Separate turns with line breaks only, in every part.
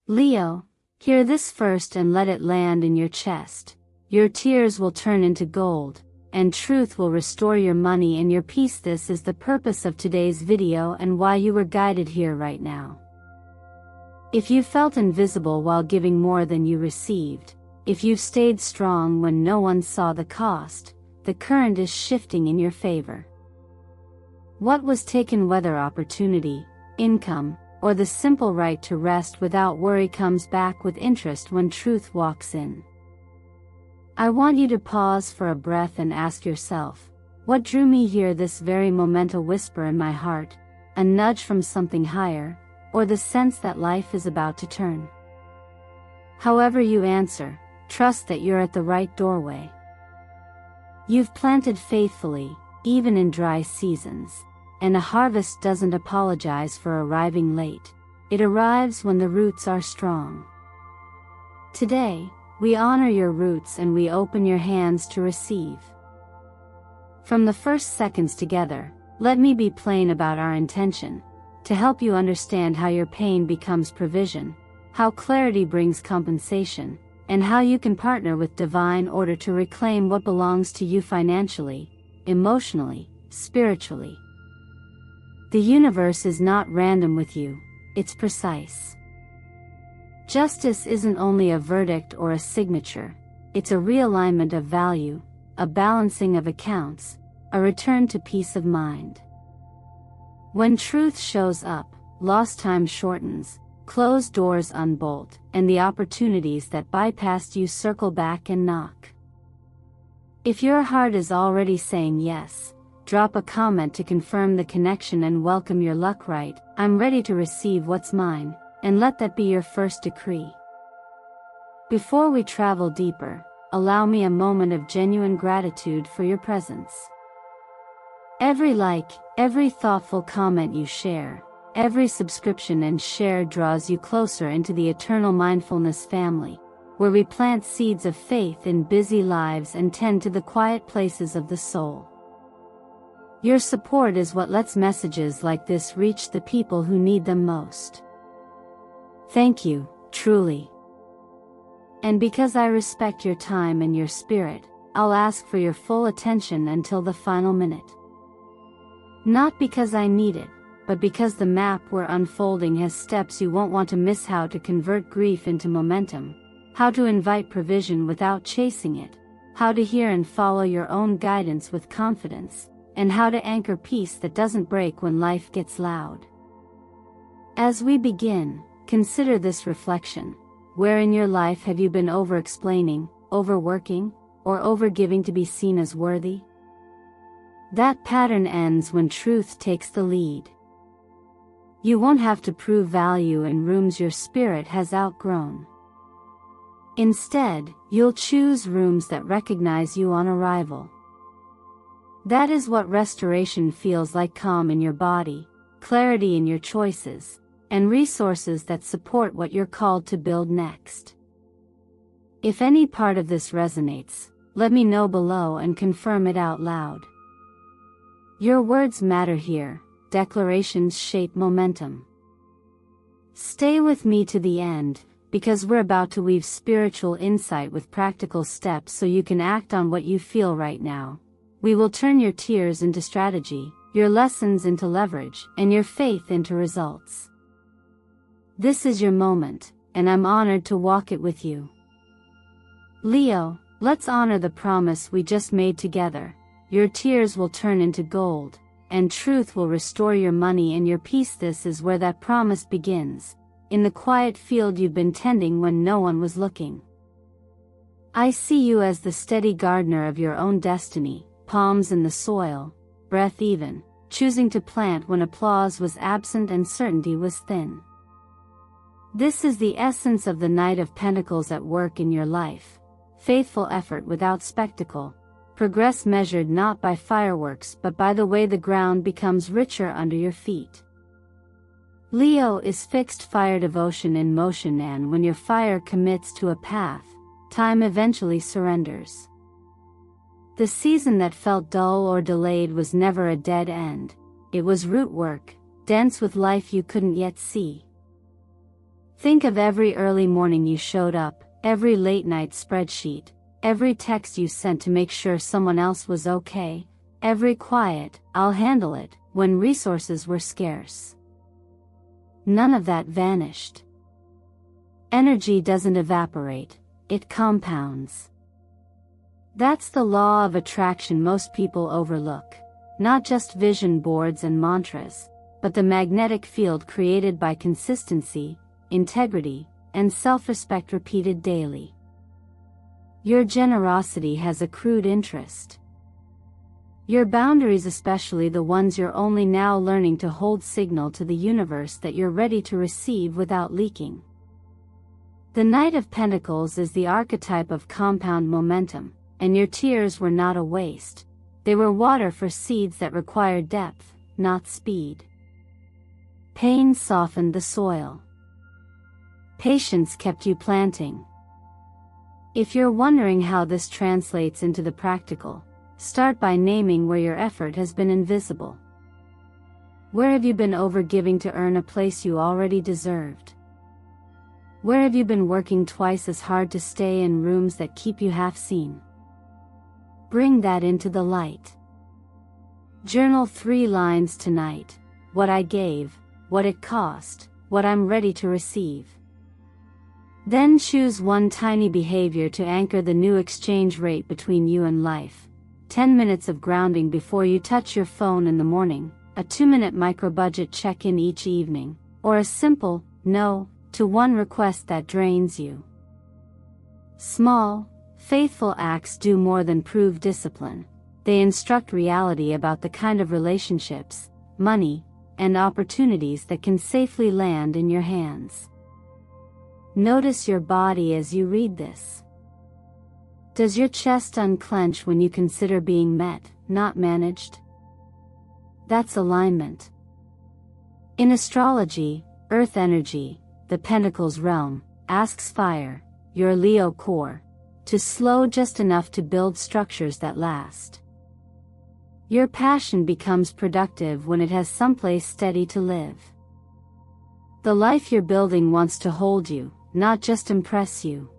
Leo, hear this first and let it land in your chest. Your tears will turn into gold, and truth will restore your money and your peace. This is the purpose of today's video and why you were guided here right now. If you felt invisible while giving more than you received, if you've stayed strong when no one saw the cost, the current is shifting in your favor. What was taken, whether opportunity, income, or the simple right to rest without worry, comes back with interest when truth walks in. I want you to pause for a breath and ask yourself, what drew me here? This very moment, a whisper in my heart, a nudge from something higher, or the sense that life is about to turn? However you answer, trust that you're at the right doorway. You've planted faithfully, even in dry seasons, and a harvest doesn't apologize for arriving late. It arrives when the roots are strong. Today, we honor your roots and we open your hands to receive. From the first seconds together, let me be plain about our intention, to help you understand how your pain becomes provision, how clarity brings compensation, and how you can partner with divine order to reclaim what belongs to you financially, emotionally, spiritually. The universe is not random with you, it's precise. Justice isn't only a verdict or a signature, it's a realignment of value, a balancing of accounts, a return to peace of mind. When truth shows up, lost time shortens, closed doors unbolt, and the opportunities that bypassed you circle back and knock. If your heart is already saying yes, drop a comment to confirm the connection and welcome your luck. Right, I'm ready to receive what's mine, and let that be your first decree. Before we travel deeper, allow me a moment of genuine gratitude for your presence. Every like, every thoughtful comment you share, every subscription and share draws you closer into the eternal mindfulness family, where we plant seeds of faith in busy lives and tend to the quiet places of the soul. Your support is what lets messages like this reach the people who need them most. Thank you, truly. And because I respect your time and your spirit, I'll ask for your full attention until the final minute. Not because I need it, but because the map we're unfolding has steps you won't want to miss: how to convert grief into momentum, how to invite provision without chasing it, how to hear and follow your own guidance with confidence, and how to anchor peace that doesn't break when life gets loud. As we begin, consider this reflection. Where in your life have you been over-explaining, overworking, or over-giving to be seen as worthy? That pattern ends when truth takes the lead. You won't have to prove value in rooms your spirit has outgrown. Instead, you'll choose rooms that recognize you on arrival. That is what restoration feels like: calm in your body, clarity in your choices, and resources that support what you're called to build next. If any part of this resonates, let me know below and confirm it out loud. Your words matter here, declarations shape momentum. Stay with me to the end, because we're about to weave spiritual insight with practical steps so you can act on what you feel right now. We will turn your tears into strategy, your lessons into leverage, and your faith into results. This is your moment, and I'm honored to walk it with you. Leo, let's honor the promise we just made together. Your tears will turn into gold, and truth will restore your money and your peace. This is where that promise begins, in the quiet field you've been tending when no one was looking. I see you as the steady gardener of your own destiny, palms in the soil, breath even, choosing to plant when applause was absent and certainty was thin. This is the essence of the Knight of Pentacles at work in your life: faithful effort without spectacle, progress measured not by fireworks but by the way the ground becomes richer under your feet. Leo is fixed fire, devotion in motion, and when your fire commits to a path, time eventually surrenders. The season that felt dull or delayed was never a dead end, it was root work, dense with life you couldn't yet see. Think of every early morning you showed up, every late night spreadsheet, every text you sent to make sure someone else was okay, every quiet, "I'll handle it," when resources were scarce. None of that vanished. Energy doesn't evaporate, it compounds. That's the law of attraction most people overlook. Not just vision boards and mantras, but the magnetic field created by consistency, integrity, and self-respect repeated daily. Your generosity has accrued interest. Your boundaries, especially the ones you're only now learning to hold, signal to the universe that you're ready to receive without leaking. The Knight of Pentacles is the archetype of compound momentum, and your tears were not a waste. They were water for seeds that required depth, not speed. Pain softened the soil. Patience kept you planting. If you're wondering how this translates into the practical, start by naming where your effort has been invisible. Where have you been overgiving to earn a place you already deserved? Where have you been working twice as hard to stay in rooms that keep you half seen? Bring that into the light. Journal 3 lines tonight: what I gave, what it cost, what I'm ready to receive. Then choose one tiny behavior to anchor the new exchange rate between you and life. 10 minutes of grounding before you touch your phone in the morning, a 2-minute micro-budget check-in each evening, or a simple no to one request that drains you. Small, faithful acts do more than prove discipline. They instruct reality about the kind of relationships, money, and opportunities that can safely land in your hands. Notice your body as you read this. Does your chest unclench when you consider being met, not managed? That's alignment. In astrology, Earth energy, the Pentacles realm, asks fire, your Leo core, to slow just enough to build structures that last. Your passion becomes productive when it has someplace steady to live. The life you're building wants to hold you, not just impress you.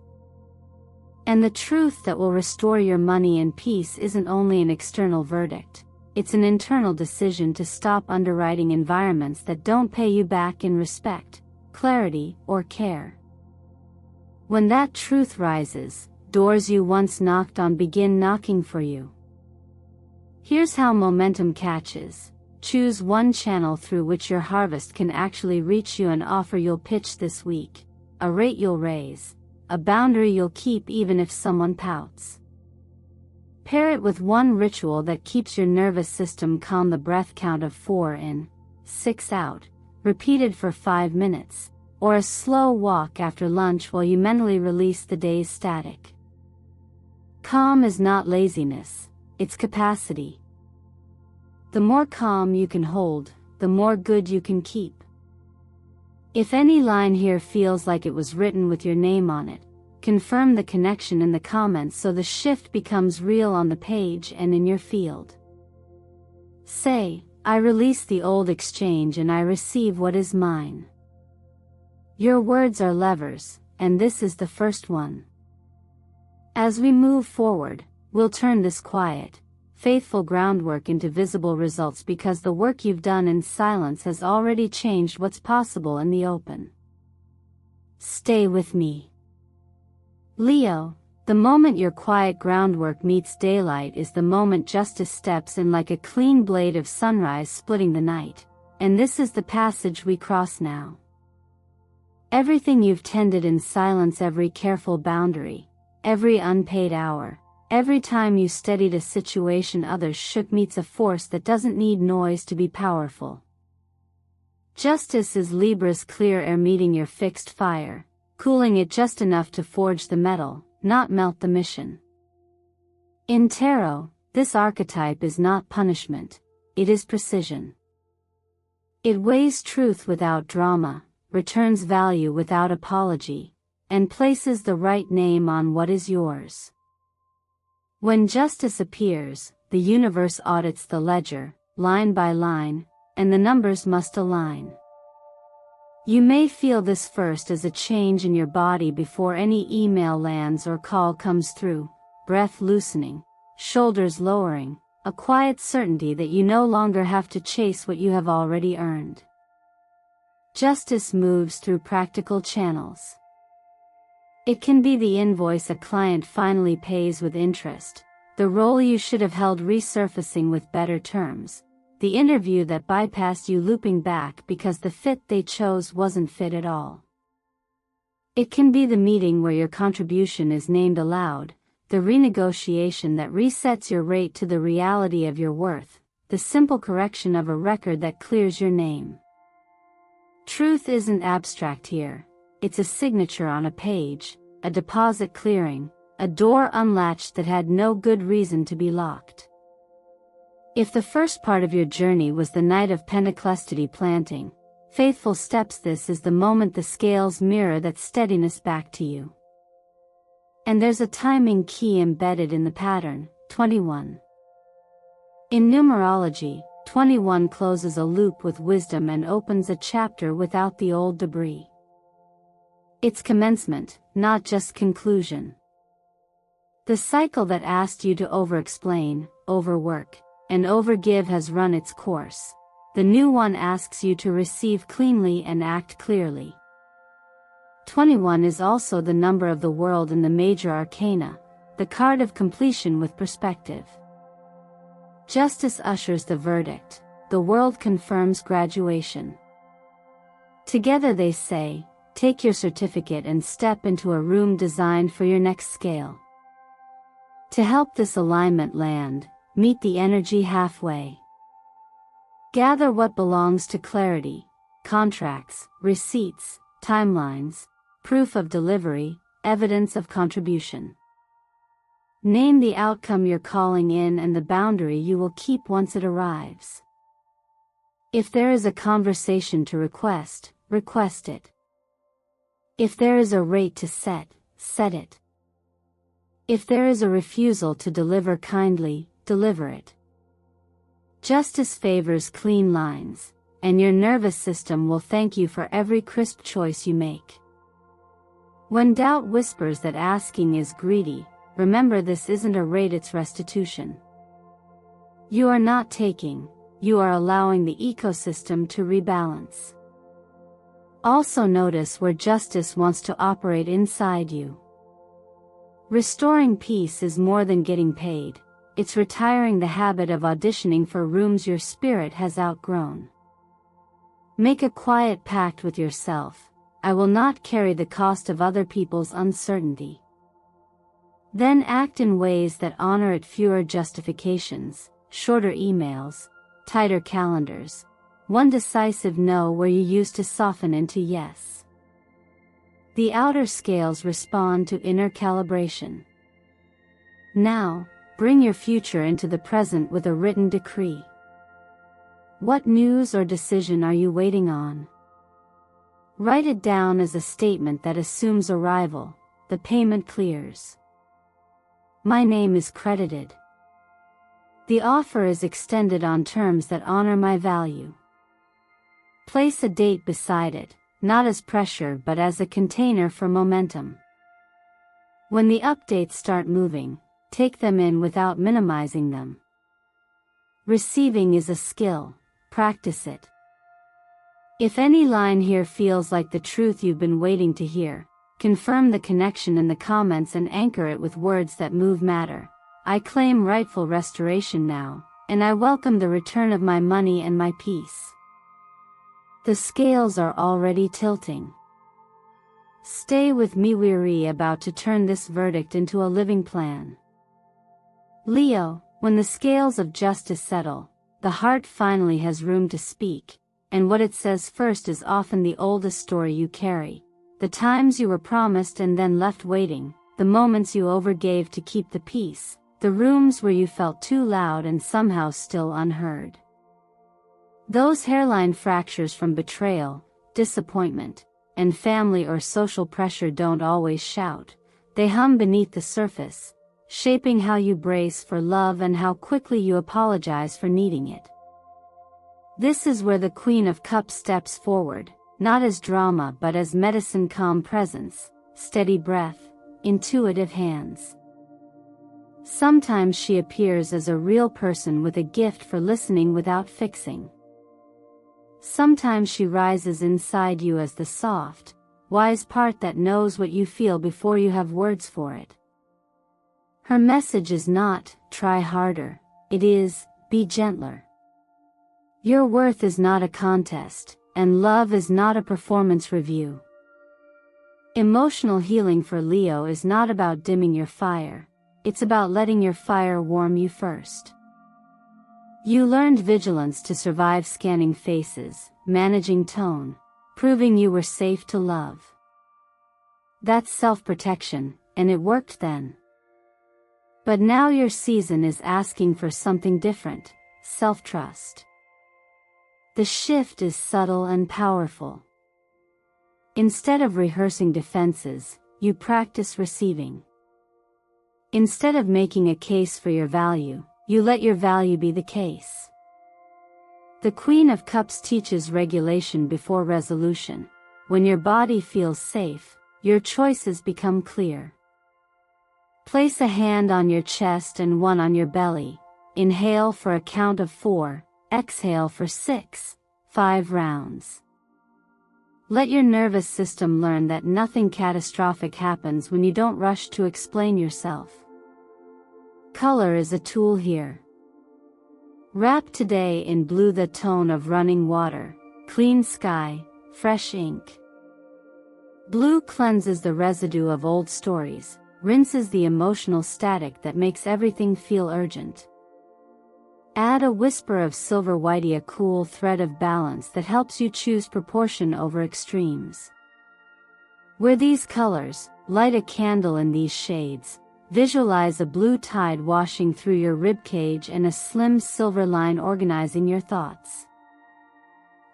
And the truth that will restore your money and peace isn't only an external verdict, it's an internal decision to stop underwriting environments that don't pay you back in respect, clarity, or care. When that truth rises, doors you once knocked on begin knocking for you. Here's how momentum catches. Choose one channel through which your harvest can actually reach you: an offer you'll pitch this week, a rate you'll raise, a boundary you'll keep even if someone pouts. Pair it with one ritual that keeps your nervous system calm: the breath count of 4 in, 6 out, repeated for 5 minutes, or a slow walk after lunch while you mentally release the day's static. Calm is not laziness, it's capacity. The more calm you can hold, the more good you can keep. If any line here feels like it was written with your name on it, confirm the connection in the comments so the shift becomes real on the page and in your field. Say, I release the old exchange and I receive what is mine. Your words are levers, and this is the first one. As we move forward, we'll turn this quiet, faithful groundwork into visible results, because the work you've done in silence has already changed what's possible in the open. Stay with me. Leo, the moment your quiet groundwork meets daylight is the moment justice steps in like a clean blade of sunrise splitting the night, and this is the passage we cross now. Everything you've tended in silence, every careful boundary, every unpaid hour, every time you steadied a situation others shook, meets a force that doesn't need noise to be powerful. Justice is Libra's clear air meeting your fixed fire, cooling it just enough to forge the metal, not melt the mission. In tarot, this archetype is not punishment, it is precision. It weighs truth without drama, returns value without apology, and places the right name on what is yours. When justice appears, the universe audits the ledger, line by line, and the numbers must align. You may feel this first as a change in your body before any email lands or call comes through, breath loosening, shoulders lowering, a quiet certainty that you no longer have to chase what you have already earned. Justice moves through practical channels. It can be the invoice a client finally pays with interest, the role you should have held resurfacing with better terms, the interview that bypassed you looping back because the fit they chose wasn't fit at all. It can be the meeting where your contribution is named aloud, the renegotiation that resets your rate to the reality of your worth, the simple correction of a record that clears your name. Truth isn't abstract here, it's a signature on a page, a deposit clearing, a door unlatched that had no good reason to be locked. If the first part of your journey was the night of Pentecostity planting, faithful steps, this is the moment the scales mirror that steadiness back to you. And there's a timing key embedded in the pattern, 21. In numerology, 21 closes a loop with wisdom and opens a chapter without the old debris. It's commencement, not just conclusion. The cycle that asked you to over-explain, overwork, and overgive has run its course. The new one asks you to receive cleanly and act clearly. 21 is also the number of the world in the major arcana, the card of completion with perspective. Justice ushers the verdict, the world confirms graduation. Together they say, take your certificate and step into a room designed for your next scale. To help this alignment land, meet the energy halfway. Gather what belongs to clarity, contracts, receipts, timelines, proof of delivery, evidence of contribution. Name the outcome you're calling in and the boundary you will keep once it arrives. If there is a conversation to request, request it. If there is a rate to set, set it. If there is a refusal to deliver kindly, deliver it. Justice favors clean lines, and your nervous system will thank you for every crisp choice you make. When doubt whispers that asking is greedy, remember this isn't a rate, it's restitution. You are not taking, you are allowing the ecosystem to rebalance. Also notice where justice wants to operate inside you. Restoring peace is more than getting paid. It's retiring the habit of auditioning for rooms your spirit has outgrown. Make a quiet pact with yourself, I will not carry the cost of other people's uncertainty. Then act in ways that honor it, fewer justifications, shorter emails, tighter calendars, one decisive no where you used to soften into yes. The outer scales respond to inner calibration. Now, bring your future into the present with a written decree. What news or decision are you waiting on? Write it down as a statement that assumes arrival, the payment clears. My name is credited. The offer is extended on terms that honor my value. Place a date beside it, not as pressure but as a container for momentum. When the updates start moving, take them in without minimizing them. Receiving is a skill, practice it. If any line here feels like the truth you've been waiting to hear, confirm the connection in the comments and anchor it with words that move matter. I claim rightful restoration now, and I welcome the return of my money and my peace. The scales are already tilting. Stay with me, weary about to turn this verdict into a living plan. Leo, when the scales of justice settle, the heart finally has room to speak, and what it says first is often the oldest story you carry. The times you were promised and then left waiting, the moments you overgave to keep the peace, the rooms where you felt too loud and somehow still unheard. Those hairline fractures from betrayal, disappointment, and family or social pressure don't always shout, they hum beneath the surface, shaping how you brace for love and how quickly you apologize for needing it. This is where the Queen of Cups steps forward, not as drama but as medicine, calm presence, steady breath, intuitive hands. Sometimes she appears as a real person with a gift for listening without fixing. Sometimes she rises inside you as the soft, wise part that knows what you feel before you have words for it. Her message is not, try harder, it is, be gentler. Your worth is not a contest, and love is not a performance review. Emotional healing for Leo is not about dimming your fire, it's about letting your fire warm you first. You learned vigilance to survive scanning faces, managing tone, proving you were safe to love. That's self-protection, and it worked then. But now your season is asking for something different, self-trust. The shift is subtle and powerful. Instead of rehearsing defenses, you practice receiving. Instead of making a case for your value, you let your value be the case. The Queen of Cups teaches regulation before resolution. When your body feels safe, your choices become clear. Place a hand on your chest and one on your belly. Inhale for a count of 4, exhale for 6, 5 rounds. Let your nervous system learn that nothing catastrophic happens when you don't rush to explain yourself. Color is a tool here. Wrap today in blue, the tone of running water, clean sky, fresh ink. Blue cleanses the residue of old stories, rinses the emotional static that makes everything feel urgent. Add a whisper of silver whitey, a cool thread of balance that helps you choose proportion over extremes. Wear these colors, light a candle in these shades, visualize a blue tide washing through your ribcage and a slim silver line organizing your thoughts.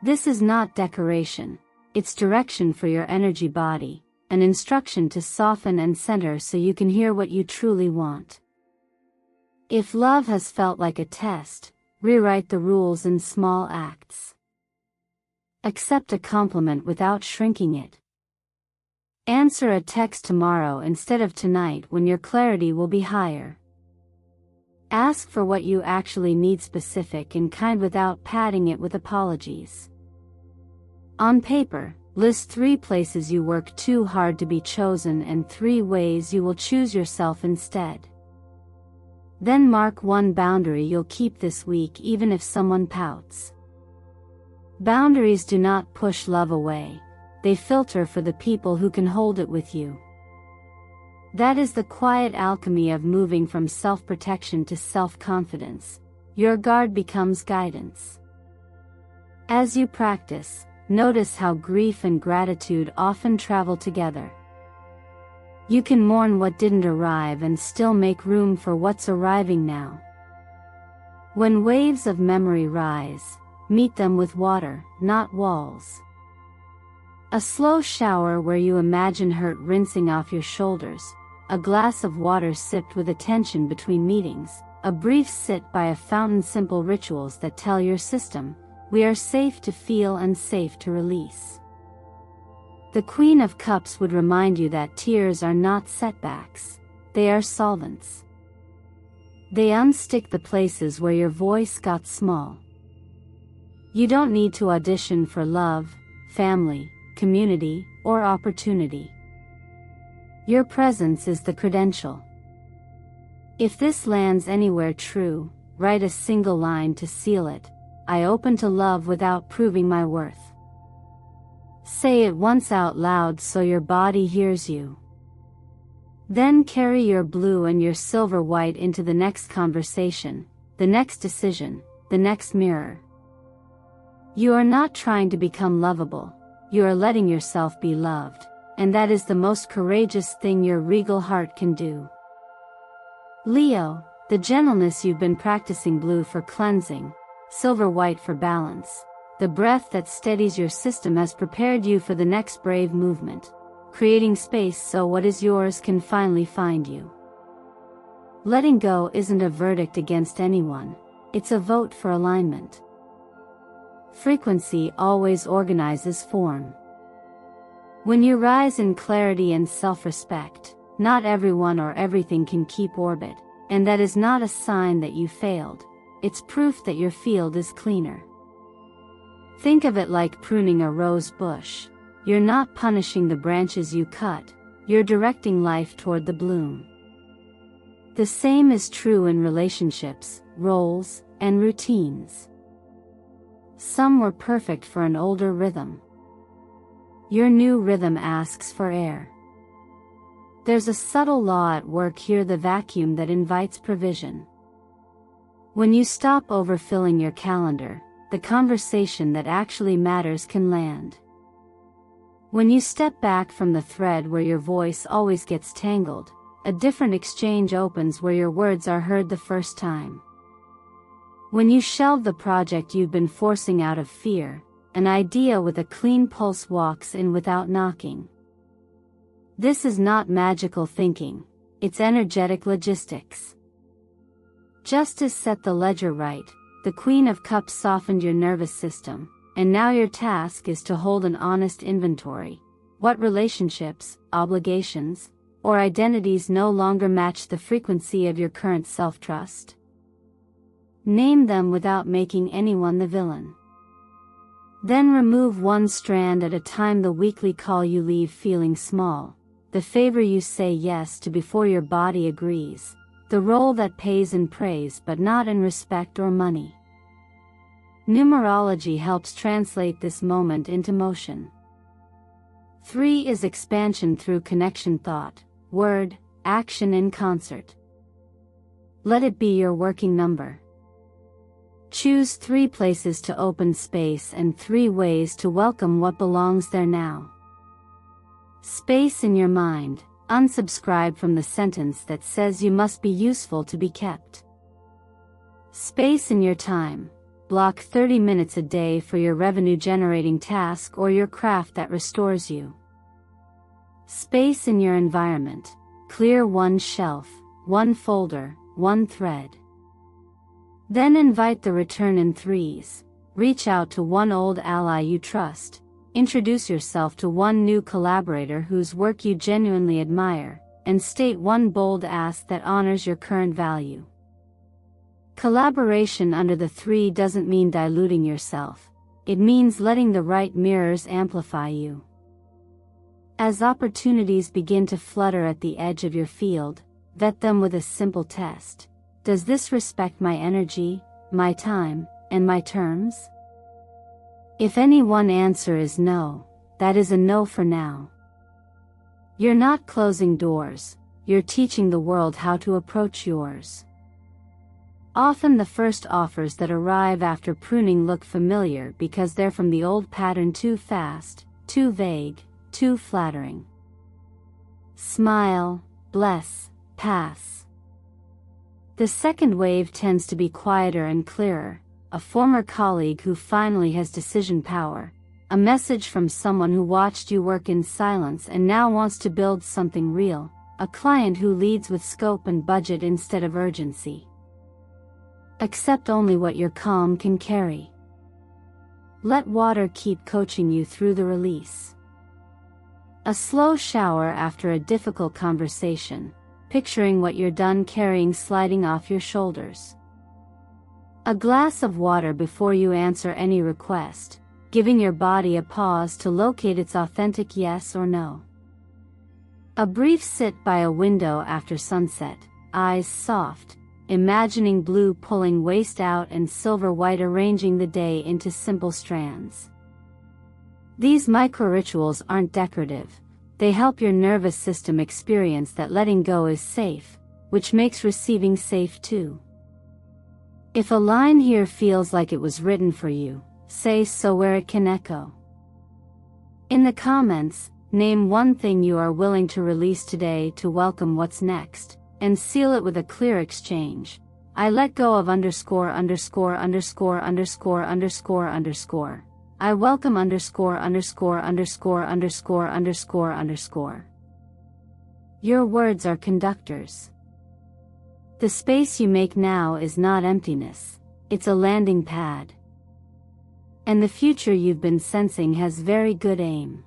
This is not decoration, it's direction for your energy body, an instruction to soften and center so you can hear what you truly want. If love has felt like a test, rewrite the rules in small acts. Accept a compliment without shrinking it. Answer a text tomorrow instead of tonight when your clarity will be higher. Ask for what you actually need, specific and kind without padding it with apologies. On paper, list 3 places you work too hard to be chosen and 3 ways you will choose yourself instead. Then mark 1 boundary you'll keep this week even if someone pouts. Boundaries do not push love away, they filter for the people who can hold it with you. That is the quiet alchemy of moving from self-protection to self-confidence. Your guard becomes guidance. As you practice, notice how grief and gratitude often travel together. You can mourn what didn't arrive and still make room for what's arriving now. When waves of memory rise, meet them with water, not walls. A slow shower where you imagine hurt rinsing off your shoulders, a glass of water sipped with attention between meetings, a brief sit by a fountain, simple rituals that tell your system, we are safe to feel and safe to release. The Queen of Cups would remind you that tears are not setbacks, they are solvents. They unstick the places where your voice got small. You don't need to audition for love, family, community, or opportunity. Your presence is the credential. If this lands anywhere true, write a single line to seal it, I open to love without proving my worth. Say it once out loud so your body hears you. Then carry your blue and your silver white into the next conversation, the next decision, the next mirror. You are not trying to become lovable, you are letting yourself be loved, and that is the most courageous thing your regal heart can do. Leo, the gentleness you've been practicing, blue for cleansing, silver white for balance. The breath that steadies your system has prepared you for the next brave movement, creating space so what is yours can finally find you. Letting go isn't a verdict against anyone, it's a vote for alignment. Frequency always organizes form. When you rise in clarity and self-respect, not everyone or everything can keep orbit, and that is not a sign that you failed, it's proof that your field is cleaner. Think of it like pruning a rose bush. You're not punishing the branches you cut, you're directing life toward the bloom. The same is true in relationships, roles, and routines. Some were perfect for an older rhythm. Your new rhythm asks for air. There's a subtle law at work here, the vacuum that invites provision. When you stop overfilling your calendar, the conversation that actually matters can land. When you step back from the thread where your voice always gets tangled, a different exchange opens where your words are heard the first time. When you shelve the project you've been forcing out of fear, an idea with a clean pulse walks in without knocking. This is not magical thinking, it's energetic logistics. Justice set the ledger right, the Queen of Cups softened your nervous system, and now your task is to hold an honest inventory. What relationships, obligations, or identities no longer match the frequency of your current self-trust? Name them without making anyone the villain. Then remove one strand at a time, the weekly call you leave feeling small, the favor you say yes to before your body agrees, the role that pays in praise but not in respect or money. Numerology helps translate this moment into motion. 3 is expansion through connection, thought, word, action in concert. Let it be your working number. Choose 3 places to open space and 3 ways to welcome what belongs there now. Space in your mind. Unsubscribe from the sentence that says you must be useful to be kept. Space in your time. Block 30 minutes a day for your revenue-generating task or your craft that restores you. Space in your environment. Clear one shelf, one folder, one thread. Then invite the return in 3s. Reach out to one old ally you trust. Introduce yourself to one new collaborator whose work you genuinely admire, and state one bold ask that honors your current value. Collaboration under the 3 doesn't mean diluting yourself. It means letting the right mirrors amplify you. As opportunities begin to flutter at the edge of your field, vet them with a simple test. Does this respect my energy, my time, and my terms? If any one answer is no, that is a no for now. You're not closing doors, you're teaching the world how to approach yours. Often the first offers that arrive after pruning look familiar because they're from the old pattern: too fast, too vague, too flattering. Smile, bless, pass. The second wave tends to be quieter and clearer. A former colleague who finally has decision power, a message from someone who watched you work in silence and now wants to build something real, a client who leads with scope and budget instead of urgency. Accept only what your calm can carry. Let water keep coaching you through the release. A slow shower after a difficult conversation, picturing what you're done carrying sliding off your shoulders. A glass of water before you answer any request, giving your body a pause to locate its authentic yes or no. A brief sit by a window after sunset, eyes soft, imagining blue pulling waste out and silver white arranging the day into simple strands. These micro-rituals aren't decorative, they help your nervous system experience that letting go is safe, which makes receiving safe too. If a line here feels like it was written for you, say so where it can echo. In the comments, name one thing you are willing to release today to welcome what's next, and seal it with a clear exchange. I let go of underscore underscore underscore underscore underscore underscore. I welcome underscore underscore underscore underscore underscore underscore. Your words are conductors. The space you make now is not emptiness, it's a landing pad. and the future you've been sensing has very good aim.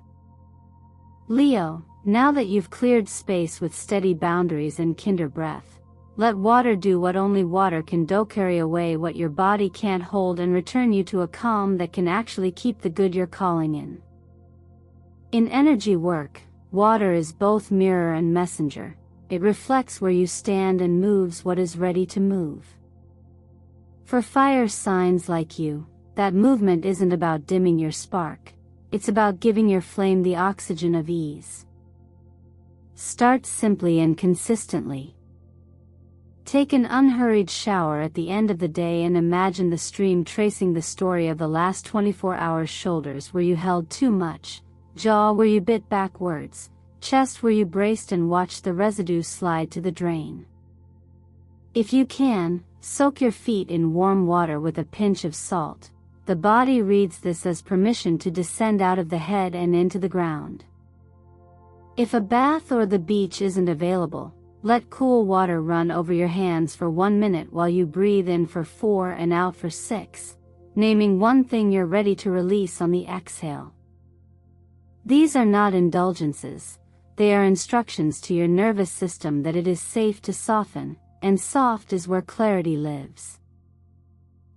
Leo, now that you've cleared space with steady boundaries and kinder breath, let water do what only water can do, carry away what your body can't hold and return you to a calm that can actually keep the good you're calling in. In energy work, water is both mirror and messenger. It reflects where you stand and moves what is ready to move. For fire signs like you, that movement isn't about dimming your spark, it's about giving your flame the oxygen of ease. Start simply and consistently. Take an unhurried shower at the end of the day and imagine the stream tracing the story of the last 24 hours. Shoulders where you held too much, jaw where you bit backwards, chest where you braced and watched the residue slide to the drain. If you can, soak your feet in warm water with a pinch of salt. The body reads this as permission to descend out of the head and into the ground. If a bath or the beach isn't available, let cool water run over your hands for 1 minute while you breathe in for 4 and out for 6, naming one thing you're ready to release on the exhale. These are not indulgences, they are instructions to your nervous system that it is safe to soften, and soft is where clarity lives.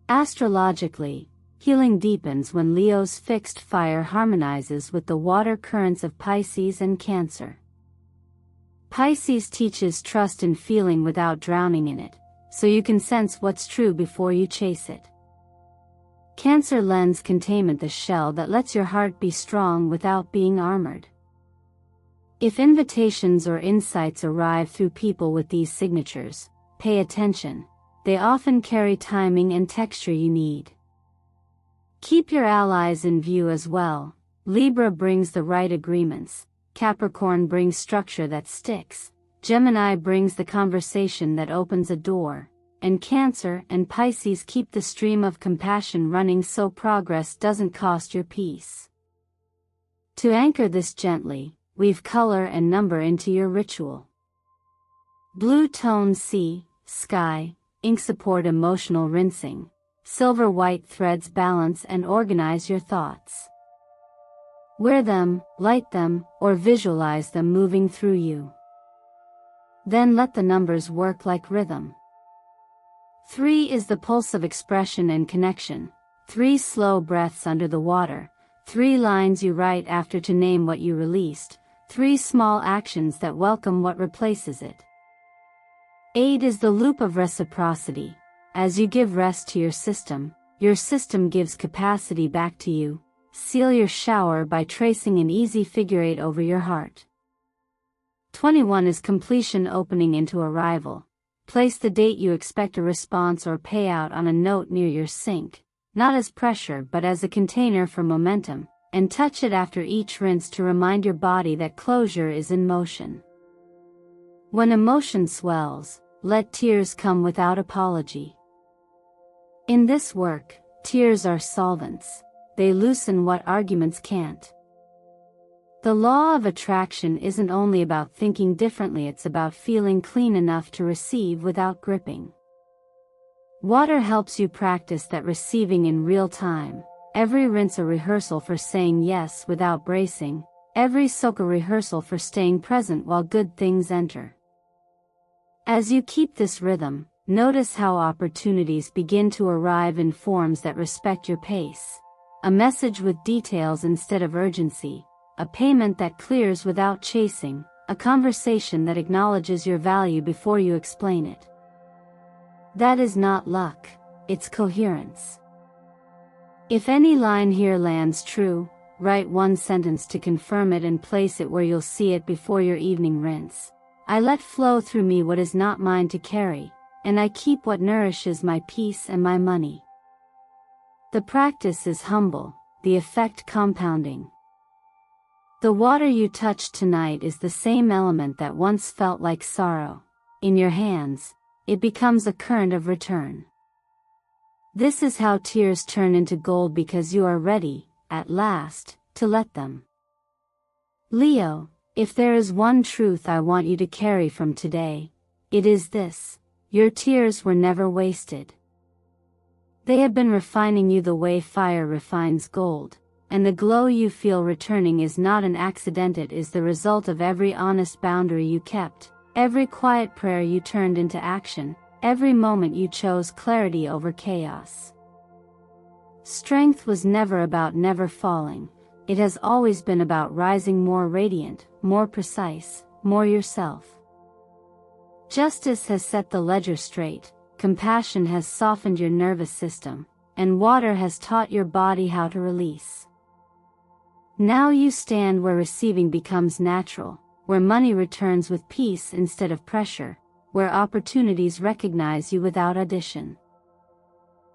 Astrologically, healing deepens when Leo's fixed fire harmonizes with the water currents of Pisces and Cancer. Pisces teaches trust in feeling without drowning in it, so you can sense what's true before you chase it. Cancer lends containment, the shell that lets your heart be strong without being armored. If invitations or insights arrive through people with these signatures, pay attention, they often carry timing and texture you need. Keep your allies in view as well. Libra brings the right agreements, Capricorn brings structure that sticks, Gemini brings the conversation that opens a door, and Cancer and Pisces keep the stream of compassion running so progress doesn't cost your peace. To anchor this gently, weave color and number into your ritual. Blue tone sea, sky, ink support emotional rinsing, silver white threads balance and organize your thoughts. Wear them, light them, or visualize them moving through you. Then let the numbers work like rhythm. 3 is the pulse of expression and connection, 3 slow breaths under the water, 3 lines you write after to name what you released, 3 small actions that welcome what replaces it. 8 is the loop of reciprocity. As you give rest to your system gives capacity back to you. Seal your shower by tracing an easy figure 8 over your heart. 21 is completion, opening into arrival. Place the date you expect a response or payout on a note near your sink, not as pressure but as a container for momentum, and touch it after each rinse to remind your body that closure is in motion. When emotion swells, let tears come without apology. In this work, tears are solvents. They loosen what arguments can't. The law of attraction isn't only about thinking differently, it's about feeling clean enough to receive without gripping. Water helps you practice that receiving in real time. Every rinse a rehearsal for saying yes without bracing, every soak a rehearsal for staying present while good things enter. As you keep this rhythm, notice how opportunities begin to arrive in forms that respect your pace. A message with details instead of urgency, a payment that clears without chasing, a conversation that acknowledges your value before you explain it. That is not luck, it's coherence. If any line here lands true, write one sentence to confirm it and place it where you'll see it before your evening rinse. I let flow through me what is not mine to carry, and I keep what nourishes my peace and my money. The practice is humble, the effect compounding. The water you touched tonight is the same element that once felt like sorrow. In your hands, it becomes a current of return. This is how tears turn into gold because you are ready, at last, to let them. Leo, if there is one truth I want you to carry from today, it is this: your tears were never wasted. They have been refining you the way fire refines gold, and the glow you feel returning is not an accident. It is the result of every honest boundary you kept, every quiet prayer you turned into action, every moment you chose clarity over chaos. Strength was never about never falling. It has always been about rising more radiant, more precise, more yourself. Justice has set the ledger straight, compassion has softened your nervous system, and water has taught your body how to release. Now you stand where receiving becomes natural, where money returns with peace instead of pressure, where opportunities recognize you without audition.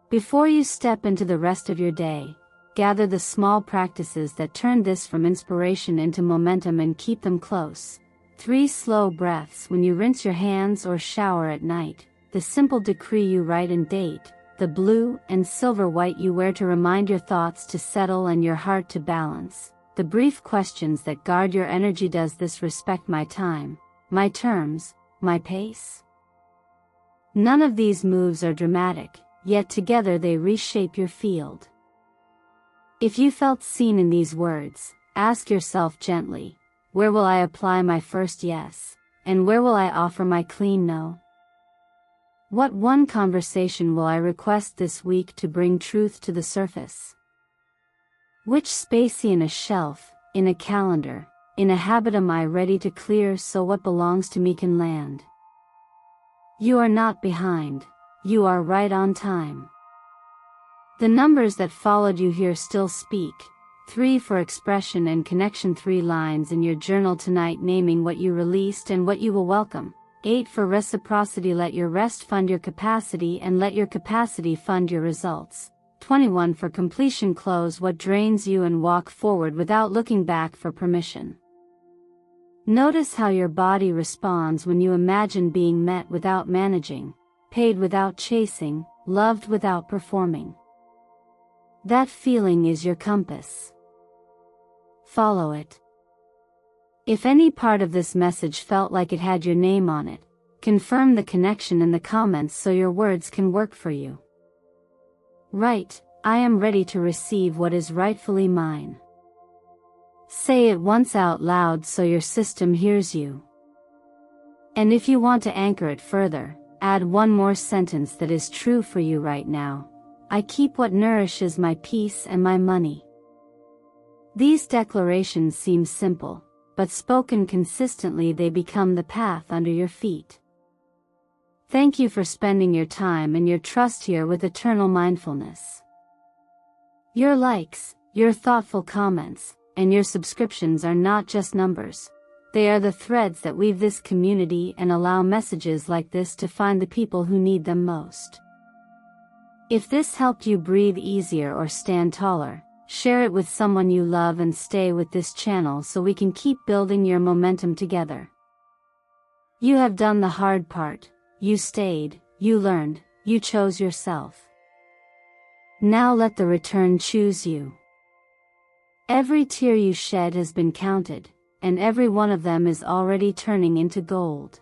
Before you step into the rest of your day, gather the small practices that turn this from inspiration into momentum and keep them close. 3 slow breaths when you rinse your hands or shower at night, the simple decree you write and date, the blue and silver white you wear to remind your thoughts to settle and your heart to balance, the brief questions that guard your energy. Does this respect my time, my terms, my pace? None of these moves are dramatic, yet together they reshape your field. If you felt seen in these words, ask yourself gently, where will I apply my first yes, and where will I offer my clean no? What one conversation will I request this week to bring truth to the surface? Which space in a shelf, in a calendar, in a habit am I ready to clear so what belongs to me can land? You are not behind, you are right on time. The numbers that followed you here still speak. 3 for expression and connection, 3 lines in your journal tonight naming what you released and what you will welcome. 8 for reciprocity, let your rest fund your capacity and let your capacity fund your results. 21 for completion, close what drains you and walk forward without looking back for permission. Notice how your body responds when you imagine being met without managing, paid without chasing, loved without performing. That feeling is your compass. Follow it. If any part of this message felt like it had your name on it, confirm the connection in the comments so your words can work for you. Right, I am ready to receive what is rightfully mine. Say it once out loud so your system hears you. And if you want to anchor it further, add one more sentence that is true for you right now. I keep what nourishes my peace and my money. These declarations seem simple, but spoken consistently they become the path under your feet. Thank you for spending your time and your trust here with eternal mindfulness. Your likes, your thoughtful comments, and your subscriptions are not just numbers. They are the threads that weave this community and allow messages like this to find the people who need them most. If this helped you breathe easier or stand taller, share it with someone you love and stay with this channel so we can keep building your momentum together. You have done the hard part. You stayed, you learned, you chose yourself. Now let the return choose you. Every tear you shed has been counted, and every one of them is already turning into gold.